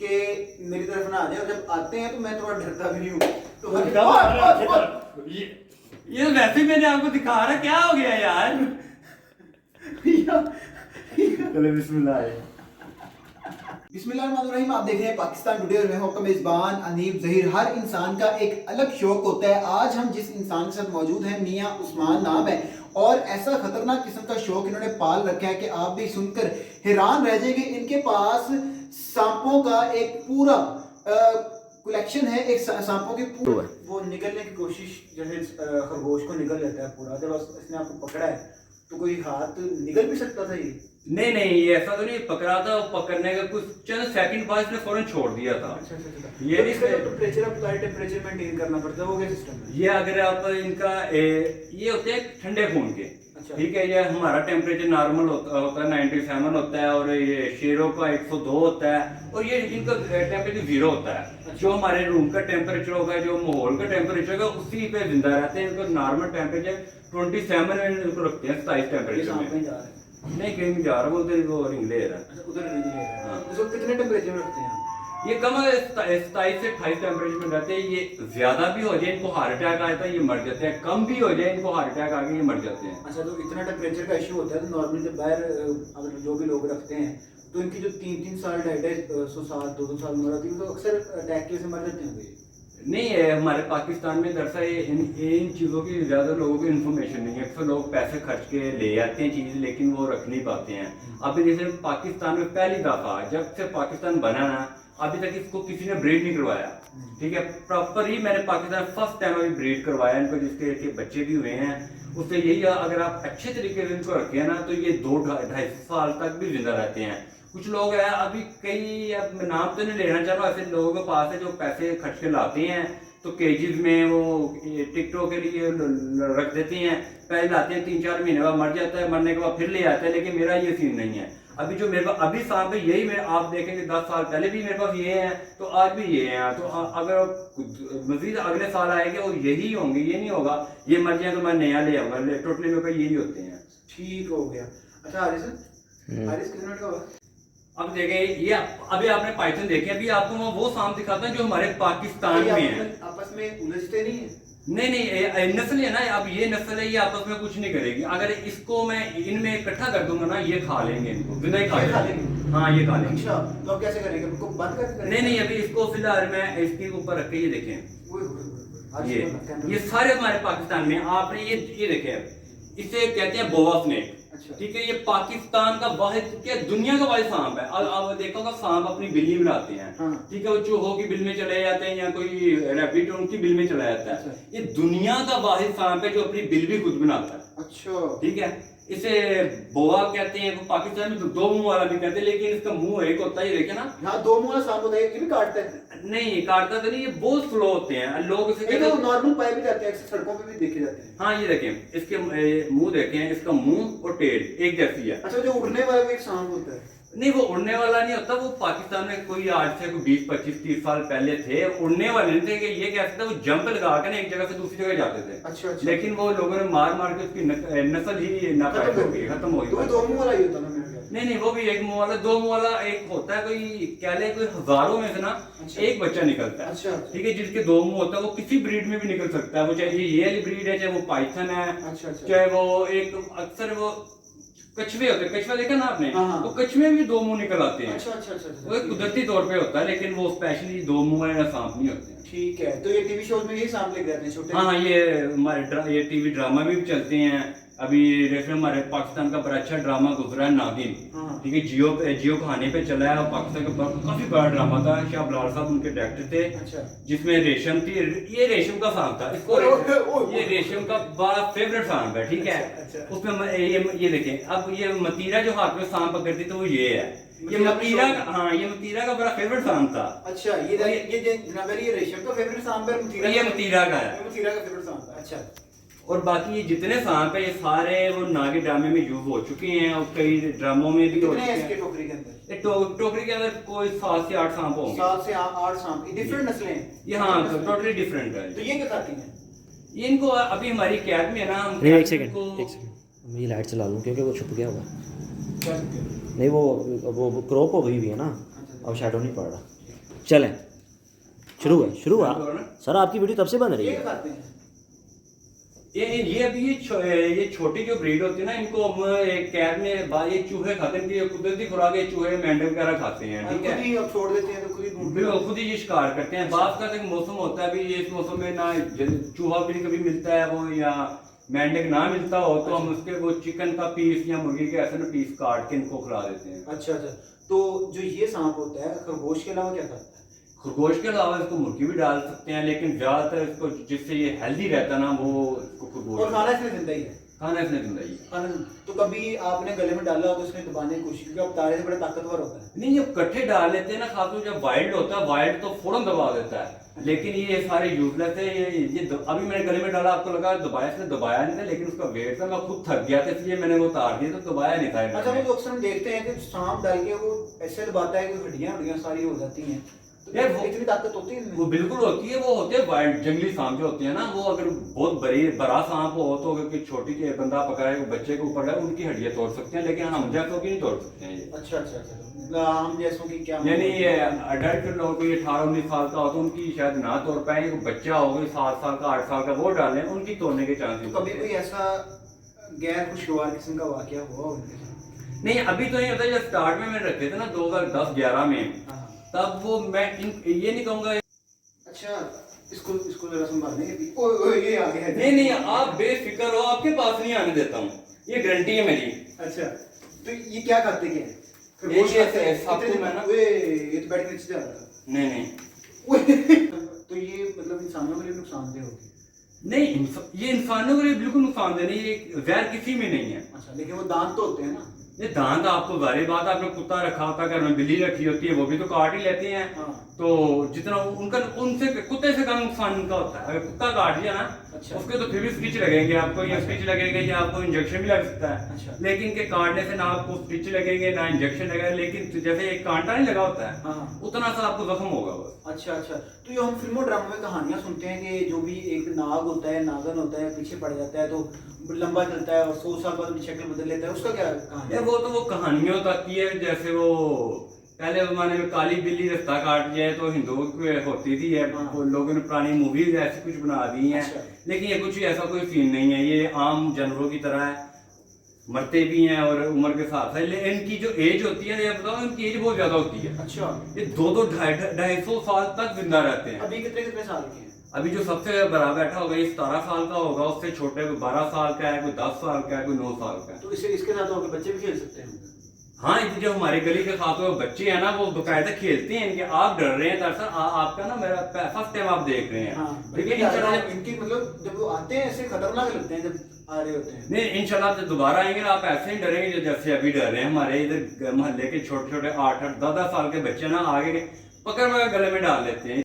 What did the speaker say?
कि मेरी तरफ ना आ जाए, और जब आते हैं तो मैं थोड़ा डरता भी नहीं हूँ। तो ये वैसे ही मैंने आपको दिखा रहा, क्या हो गया यार। चलो बिस्मिल्लाह। बिस्मिल्लाहिर्रहमानिर्रहीम। आप देख रहे हैं पाकिस्तान टुडे और मैं हूं आपका मेजबान अनीब जहीर। हर इंसान का एक अलग शौक होता है। आज हम जिस इंसान के साथ मौजूद हैं, मियां उस्मान नाम है, और ऐसा खतरनाक किस्म का शौक इन्होंने पाल रखा है कि आप भी सुनकर हैरान रह जाएंगे। इनके पास सांपों का एक पूरा कलेक्शन है। एक सांपों की पूरा वो निकलने की कोशिश, जैसे खरगोश को निकल लेता है पूरा, जब इसने आपको पकड़ा है तो कोई हाथ निकल भी सकता था ये। नहीं नहीं, ये ऐसा तो नहीं पकड़ा था, पकड़ने का कुछ चंद सेकंड बाद इसने फौरन छोड़ दिया था। अच्छा। ये तो नहीं इसका जो टेम्परेचर है, टेम्परेचर मेंटेन करना पड़ता है, वो क्या सिस्टम है? ये अगर आप इनका ये होते हैं ठंडे खून के। अच्छा। ठीक है, ये हमारा टेम्परेचर नॉर्मल होता है 97 होता है, और ये शेरों का 102 होता है, और ये इनका टेम्परेचर 0 होता है। जो हमारे रूम का टेम्परेचर होगा, जो माहौल का टेम्परेचर होगा, उसी पे जिंदा रहते हैं। इनका नॉर्मल टेम्परेचर 27 में इनको रखते हैं, 27 टेम्परेचर में। नहीं कहीं भी जा रहा, बोलते वो रिंग ले रहा है। उधर रिंग ले रहा है। हाँ। इसको कितने टेम्परेचर में रखते हैं? ये कम 27 से 28 टेम्परेचर में रहते हैं। ये ज्यादा भी हो जाए इनको हार्ट अटैक आता है, ये मर जाते हैं। कम भी हो जाए इनको हार्ट अटैक आके ये मर जाते हैं। अच्छा, तो इतना टेम्परेचर का इशू होता है तो नॉर्मली जब बाहर अगर जो भी लोग रखते हैं तो इनकी जो 3-3 साल 250 साल 2-2 साल उम्र होती है तो अक्सर अटैक की वजह से मर जाते हैं। नहीं है, हमारे पाकिस्तान में दरअसल इन चीज़ों की ज़्यादा लोगों को इन्फॉर्मेशन नहीं है। अक्सर लोग पैसे खर्च के ले आते हैं चीज़, लेकिन वो रख नहीं पाते हैं। अभी जैसे पाकिस्तान में पहली दफ़ा जब से पाकिस्तान बना ना, अभी तक इसको किसी ने ब्रीड नहीं करवाया। ठीक है, प्रॉपर ही मैंने पाकिस्तान फर्स्ट टाइम अभी ब्रीड करवाया इनको, जिसके के बच्चे भी हुए हैं। उससे यही है, अगर आप अच्छे तरीके से इनको रखें ना, तो ये 2-2.5 साल तक भी जिंदा रहते हैं। कुछ लोग हैं अभी कई, अब मैं नाम तो नहीं लेना चाह रहा, ऐसे लोगों के पास है जो पैसे खर्च के लाते हैं, तो केजीज में वो टिकटों के लिए रख देते हैं। पहले लाते हैं, 3-4 महीने बाद मर जाता है, मरने के बाद फिर ले आते हैं। लेकिन मेरा ये सीन नहीं है। अभी जो मेरे पास अभी सांप है, यही मैं आप देखेंगे 10 साल पहले भी मेरे पास ये हैं, तो आज भी ये हैं। तो अगर मजीद अगले साल आएंगे और यही होंगे, ये नहीं होगा ये मर जाए तो मैं नया ले आऊंगा। टोटली मेरे पास यही होते हैं। ठीक हो गया। अच्छा हारिस, हारिस कितने मिनट का हुआ? अब देखें, ये अभी आपने पाइथन देखे, अभी आपको मैं वो सांप दिखाता हूं जो हमारे पाकिस्तान में है। आपस में उलझते नहीं है? नहीं नहीं, नस्ल है ना, अब ये नस्ल है, ये आपस में कुछ नहीं करेगी। अगर इसको मैं इनमें इकट्ठा कर दूंगा ना, ये खा लेंगे, इनको जिंदा ही खा लेंगे। हाँ, ये खा लेंगे। अच्छा, तो अब कैसे करेंगे? इनको बंद करके करेंगे? नहीं नहीं, अभी इसको फिलहाल मैं इसके ऊपर रख के ये देखें, ये सारे हमारे पाकिस्तान में। आपने ये देखे, इसे कहते हैं बोवा स्नेक। अच्छा। ठीक है, ये पाकिस्तान का वाहिद, क्या दुनिया का वाहिद सांप है। अब देखा होगा सांप अपनी बिल्ली बनाते हैं। हाँ। ठीक है, वो चूहों की बिल में चले जाते हैं, या कोई रैबिट उनकी बिल में चला जाता है। अच्छा। ये दुनिया का वाहिद सांप है जो अपनी बिल भी खुद बनाता है। अच्छा। ठीक है, इसे बोआ कहते हैं। वो पाकिस्तान में तो 2 मुंह वाला भी कहते हैं, लेकिन इसका मुंह एक होता है, ये देखे ना। हाँ, 2 मुंह वाला सांप होता है, ये भी काटता है? नहीं, काटता तो नहीं, ये बहुत स्लो होते हैं। लोग इसे कहते हैं नॉर्मल पाए भी जाते हैं, सड़कों पे भी देखे जाते हैं। हाँ, ये देखें, इसके मुंह देखें, इसका मुंह और टेल एक जैसी है। अच्छा, जो उड़ने वाला भी एक सांप होता है? नहीं, वो उड़ने वाला नहीं होता। वो पाकिस्तान में कोई आज से 20-25-30 साल पहले थे, उड़ने वाले नहीं थे। कि ये क्या था, वो जंप लगा के ना एक जगह से दूसरी जगह जाते थे। अच्छा। लेकिन वो लोगों ने मार मार के उसकी नस्ल ही नापाक हो गई, खत्म हो गई। 2 मुंह वाला ही होता ना मेरे ख्याल। नहीं नहीं, वो भी एक मुंह वाला, 2 मुंह वाला एक होता है। कोई क्या ले, कोई हजारों में से ना एक बच्चा निकलता है। अच्छा। ठीक है, जिसके 2 मुंह होता है, वो किसी ब्रीड में भी निकल सकता है। वो चाहे ये वाली ब्रीड है, चाहे वो पाइथन है। अच्छा। चाहे वो एक अक्सर वो कछुए होते हैं, कछुआ देखा ना आपने? हाँ। वो कछुए में भी 2 मुंह निकल आते हैं। अच्छा। वो एक कुदरती तौर पे होता है, लेकिन वो स्पेशली 2 मुंह वाले सांप नहीं होते हैं। ठीक है, तो ये टीवी शोज में यही सांप लेके आते हैं छोटे? हाँ, ये हमारे ये टीवी ड्रामा भी चलते हैं। अभी जैसे हमारे पाकिस्तान का बड़ा अच्छा ड्रामा गुजरा है, नागिन। हाँ। ठीक है, जियो खाने पे चला है। और पाकिस्तान का काफी बड़ा ड्रामा था। शाह बलाल साहब उनके डायरेक्टर थे। अच्छा। जिसमें रेशम थी, ये रेशम का सांप था। इसको ये रेशम का बड़ा फेवरेट सांप है। ठीक है। अच्छा। उसमें ये देखें, अब ये मतीरा जो हाथ में सांप पकड़ती, तो वो ये है, ये मतीरा का। हाँ, ये मतीरा का बड़ा फेवरेट सांप था। अच्छा, ये जनाब, ये रेशम का फेवरेट सांप है, ये मतीरा का है। मतीरा का फेवरेट सांप है। अच्छा। और बाकी ये जितने सांप है, ये सारे वो नागे ड्रामे में यूज हो चुके हैं, और कई ड्रामों में भी हो चुके हैं। इसके टोकरी के अंदर, ये टोकरी के अंदर कोई 7 से 8 सांप होंगे। 7 से 8 सांप, डिफरेंट नस्लें हैं ये। हाँ, टोटली डिफरेंट है। तो ये क्या खाती हैं? ये इनको अभी हमारी कैद में है ना, नहीं, एक सेकंड मैं ये लाइट चला लूँ क्योंकि वो छुप गया हुआ। नहीं, वो क्रॉप हो गई हुई है ना, अब शैडो नहीं पड़ रहा। चलें, शुरू हुआ करो ना। सर। आपकी वीडियो तब से बन रही ये है। क्या खाते हैं? ये अभी ये छोटी जो ब्रीड होती है ना, इनको हम एक कैद में ये चूहे खाते हैं, ये कुदरती खुराक है, चूहे मेंढक वगैरह खाते हैं, ठीक है। खुद ही अब छोड़ देते हैं तो खुद ही ढूंढते हैं। बिल्कुल खुद ही ये शिकार करते हैं। बात का एक मौसम होता है, अभी ये इस मौसम में ना चूहा भी कभी मिलता है वो, या मेंढक ना मिलता हो तो हम उसके वो चिकन का पीस या मुर्गी के ऐसे ना पीस काट के इनको खिला देते हैं। अच्छा अच्छा, तो जो ये सांप होता है खरगोश के अलावा क्या खाता है? खरगोश के अलावा इसको मुर्गी भी डाल सकते हैं, लेकिन ज्यादातर इसको जिससे ये हेल्दी रहता है ना वो इसको और खरगोश खाना इसमें जिंदा ही है? खाना इसने जिंदा ही है। खाना तो कभी आपने गले में डाला हो तो इसमें दबाने की कोशिश, क्योंकि अब तारे से बड़ा ताकतवर होता है। नहीं, ये इकट्ठे डाल लेते हैं ना, खासतौर जब वाइल्ड होता है, वाइल्ड तो फौरन दबा देता है, लेकिन ये सारे यूजलेस है। अभी मैंने गले में डाला, आपको लगा दबाया, इसने दबाया नहीं था, लेकिन उसका वेट था, मैं खुद थक गया था, इसलिए मैंने वो उतार दिया, तो दबाया नहीं था। अच्छा, वो अक्सर हम देखते हैं कि सांप डाल के वो ऐसे दबाता है कि हड्डियां सारी हो जाती हैं, तो यार वो- इतनी ताकत होती है वो इनमें? बिल्कुल होती है, वो होते हैं वाइल्ड जंगली सांप जो होते हैं ना, वो अगर बहुत बड़ा सांप हो तो अगर कोई छोटी के बंदा पकड़े बच्चे के ऊपर है, उनकी हड्डियां तोड़ सकते हैं, लेकिन हम जैसों की नहीं तोड़ सकते हैं ये। अच्छा अच्छा अच्छा, हम जैसों की क्या यानी ये अडल्ट लोग कोई 18-19 साल का हो तो उनकी शायद ना तोड़ पाए, बच्चा हो गई 7 साल का 8 साल का वो डालें, उनकी तोड़ने के चांसेस। तो कभी कोई ऐसा गैर खुशगवार किस्म का वाकया हुआ उनके साथ? नहीं, अभी तो ये होता है, जब स्टार्ट में मैंने रखे थे ना 2010-11 में, हाँ। तब वो मैं ये नहीं कहूंगा। अच्छा, इसको जरा संभालने के लिए ओए ओए ये आ गया है। नहीं, आप बेफिक्र हो, आपके पास नहीं आने देता हूँ, ये गारंटी है मेरी। अच्छा, तो ये क्या करते क्या है? ये खाते हैं, सबको इतने- मैं ना- ओए, ये तो बैठ के नीचे जा रहा था। नहीं ओए, तो ये मतलब इंसानों के लिए नुकसानदेह होगी? नहीं, ये इंसानों के लिए बिल्कुल नुकसानदेह नहीं, ये जहर किसी में नहीं है। अच्छा, लेकिन वो दांत तो होते हैं ना? ये दांत आपको जारी बात, आपने कुत्ता रखा होता है, घर में बिल्ली रखी होती है, वो भी तो काट ही लेते हैं। हाँ। तो जितना उनसे कुत्ते से कम नुकसान उनका होता है। अगर कुत्ता काट दिया ना, अच्छा। उसके तो फिर भी स्टिच लगेंगे आपको, या स्टिच लगेंगे या आपको इंजेक्शन भी लग सकता है। अच्छा। लेकिन के काटने से ना आपको स्टिच लगेंगे ना इंजेक्शन लगेगा, लेकिन जैसे एक कांटा नहीं लगा होता है, हाँ। उतना सा आपको जख्म होगा बस। अच्छा अच्छा, तो ये हम फिल्मों ड्रामों में कहानियां सुनते हैं कि जो भी एक नाग होता है, नागन होता है, पीछे पड़ जाता है तो लंबा चलता है और 100 साल बाद अपनी शक्ल बदल लेता है, उसका क्या कहानी यार है? वो तो वो कहानियों तक की है। जैसे वो पहले जमाने में काली बिल्ली रास्ता काट जाए तो हिंदुओं की होती थी, हाँ। वो लोगों ने पुरानी मूवीज ऐसी कुछ बना दी हैं। अच्छा। लेकिन ये कुछ ऐसा कोई सीन नहीं है, ये आम जानवरों की तरह है, मरते भी हैं और उम्र के साथ है। लेकिन इनकी जो एज होती है, ये बताओ, इनकी एज बहुत ज्यादा होती है। अच्छा, ये 2-2 250 साल तक जिंदा रहते हैं। अभी कितने कितने साल के हैं? अभी जो सबसे बड़ा बैठा होगा ये 17 साल का होगा, उससे छोटे कोई 12 साल का है, कोई 10 साल का है, कोई 9 साल का है। तो इसके साथ होकर बच्चे भी खेल सकते हैं? हाँ, ये जो हमारे गली के खाते हुए बच्चे हैं ना, वो बकायदा खेलते हैं इनके। आप डर रहे हैं दरअसल, आपका ना मेरा फर्स्ट टाइम आप देख रहे हैं। हाँ, लेकिन इंशाल्लाह इनकी मतलब जब वो आते हैं ऐसे खतरनाक लगते हैं जब आ रहे होते हैं। नहीं, इंशाल्लाह जब दोबारा आएंगे ना, आप ऐसे ही डरेंगे जैसे अभी डर रहे हैं। हमारे इधर मोहल्ले के छोटे छोटे 8-8 10-10 साल के बच्चे ना आगे पकड़ गले में डाल लेते हैं।